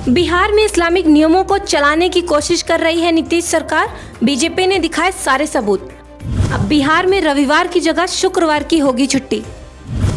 बिहार में इस्लामिक नियमों को चलाने की कोशिश कर रही है नीतीश सरकार। बीजेपी ने दिखाए सारे सबूत। अब बिहार में रविवार की जगह शुक्रवार की होगी छुट्टी।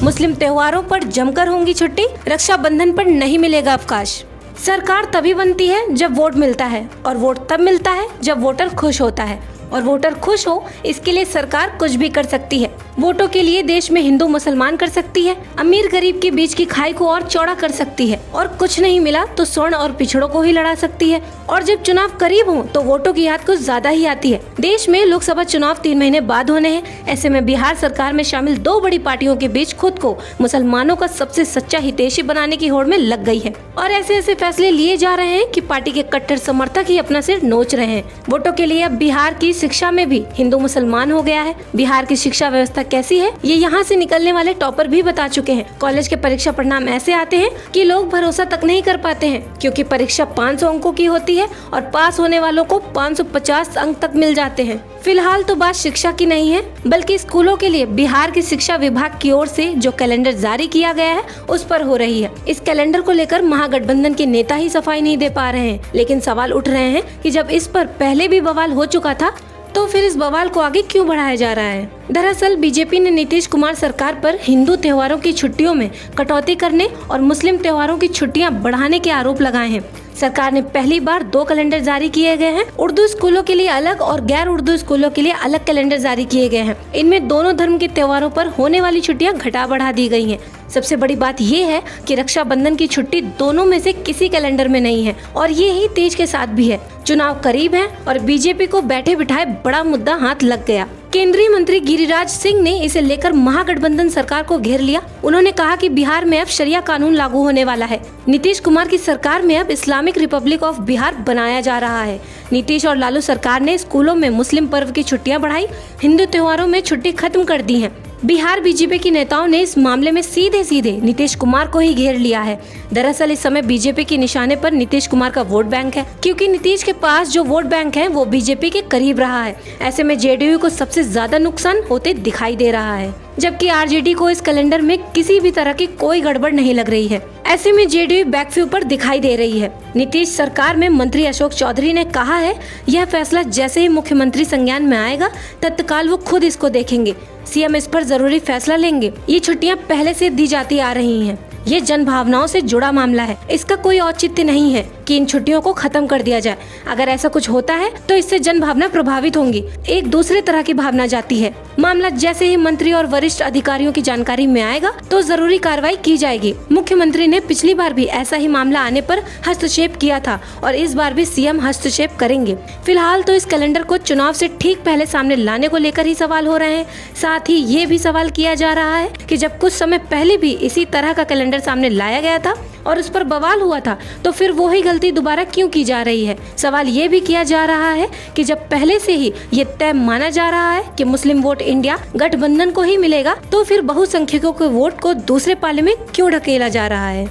मुस्लिम त्योहारों पर जमकर होंगी छुट्टी। रक्षाबंधन पर नहीं मिलेगा अवकाश। सरकार तभी बनती है जब वोट मिलता है, और वोट तब मिलता है जब वोटर खुश होता है, और वोटर खुश हो इसके लिए सरकार कुछ भी कर सकती है। वोटों के लिए देश में हिंदू मुसलमान कर सकती है, अमीर गरीब के बीच की खाई को और चौड़ा कर सकती है, और कुछ नहीं मिला तो स्वर्ण और पिछड़ों को ही लड़ा सकती है। और जब चुनाव करीब हो तो वोटों की याद कुछ ज्यादा ही आती है। देश में लोकसभा चुनाव 3 महीने बाद होने हैं। ऐसे में बिहार सरकार में शामिल 2 बड़ी पार्टियों के बीच खुद को मुसलमानों का सबसे सच्चा हितैषी बनाने की होड़ में लग गई है, और ऐसे फैसले लिए जा रहे हैं कि पार्टी के कट्टर समर्थक ही अपना सिर नोच रहे हैं। वोटों के लिए अब बिहार की शिक्षा में भी हिंदू मुसलमान हो गया है। बिहार की शिक्षा व्यवस्था कैसी है ये यहाँ से निकलने वाले टॉपर भी बता चुके हैं। कॉलेज के परीक्षा परिणाम ऐसे आते हैं कि लोग भरोसा तक नहीं कर पाते हैं, क्योंकि परीक्षा 500 अंकों की होती है और पास होने वालों को 550 अंक तक मिल जाते हैं। फिलहाल तो बात शिक्षा की नहीं है, बल्कि स्कूलों के लिए बिहार की शिक्षा विभाग की ओर से जो कैलेंडर जारी किया गया है उस पर हो रही है। इस कैलेंडर को लेकर महागठबंधन के नेता ही सफाई नहीं दे पा रहे हैं, लेकिन सवाल उठ रहे हैं कि जब इस पर पहले भी बवाल हो चुका था तो फिर इस बवाल को आगे क्यों बढ़ाया जा रहा है। दरअसल बीजेपी ने नीतीश कुमार सरकार पर हिंदू त्योहारों की छुट्टियों में कटौती करने और मुस्लिम त्योहारों की छुट्टियां बढ़ाने के आरोप लगाए हैं। सरकार ने पहली बार 2 कैलेंडर जारी किए गए हैं। उर्दू स्कूलों के लिए अलग और गैर उर्दू स्कूलों के लिए अलग कैलेंडर जारी किए गए हैं। इनमें दोनों धर्म के त्योहारों पर होने वाली छुट्टियां घटा बढ़ा दी गई हैं। सबसे बड़ी बात ये है कि रक्षाबंधन की छुट्टी दोनों में से किसी कैलेंडर में नहीं है, और ये ही तेज के साथ भी है। चुनाव करीब है और बीजेपी को बैठे बिठाए बड़ा मुद्दा हाथ लग गया। केंद्रीय मंत्री गिरिराज सिंह ने इसे लेकर महागठबंधन सरकार को घेर लिया। उन्होंने कहा कि बिहार में अब शरिया कानून लागू होने वाला है। नीतीश कुमार की सरकार में अब इस्लामिक रिपब्लिक ऑफ बिहार बनाया जा रहा है। नीतीश और लालू सरकार ने स्कूलों में मुस्लिम पर्व की छुट्टियां बढ़ाई, हिंदू त्योहारों में छुट्टी खत्म कर दी है। बिहार बीजेपी के नेताओं ने इस मामले में सीधे नीतीश कुमार को ही घेर लिया है। दरअसल इस समय बीजेपी के निशाने पर नीतीश कुमार का वोट बैंक है, क्योंकि नीतीश के पास जो वोट बैंक है वो बीजेपी के करीब रहा है। ऐसे में जेडीयू को सबसे ज्यादा नुकसान होते दिखाई दे रहा है, जबकि आरजेडी को इस कैलेंडर में किसी भी तरह की कोई गड़बड़ नहीं लग रही है। ऐसे में जेडीयू बैकफ्यू पर दिखाई दे रही है। नीतीश सरकार में मंत्री अशोक चौधरी ने कहा है, यह फैसला जैसे ही मुख्यमंत्री संज्ञान में आएगा तत्काल वो खुद इसको देखेंगे। सीएम इस पर जरूरी फैसला लेंगे। ये छुट्टियां पहले से दी जाती आ रही हैं। ये जन भावनाओं से जुड़ा मामला है। इसका कोई औचित्य नहीं है कि इन छुट्टियों को खत्म कर दिया जाए। अगर ऐसा कुछ होता है तो इससे जन भावना प्रभावित होंगी, एक दूसरे तरह की भावना जाती है। मामला जैसे ही मंत्री और वरिष्ठ अधिकारियों की जानकारी में आएगा तो जरूरी कार्रवाई की जाएगी। मुख्यमंत्री ने पिछली बार भी ऐसा ही मामला आने पर हस्तक्षेप किया था, और इस बार भी सीएम हस्तक्षेप करेंगे। फिलहाल तो इस कैलेंडर को चुनाव से ठीक पहले सामने लाने को लेकर ही सवाल हो रहे हैं। साथ ही ये भी सवाल किया जा रहा है कि जब कुछ समय पहले भी इसी तरह का कैलेंडर सामने लाया गया था और उस पर बवाल हुआ था, तो फिर वो ही गलती दोबारा क्यों की जा रही है। सवाल ये भी किया जा रहा है कि जब पहले से ही ये तय माना जा रहा है कि मुस्लिम वोट इंडिया गठबंधन को ही मिलेगा, तो फिर बहुसंख्यकों के वोट को दूसरे पाले में क्यों ढकेला जा रहा है।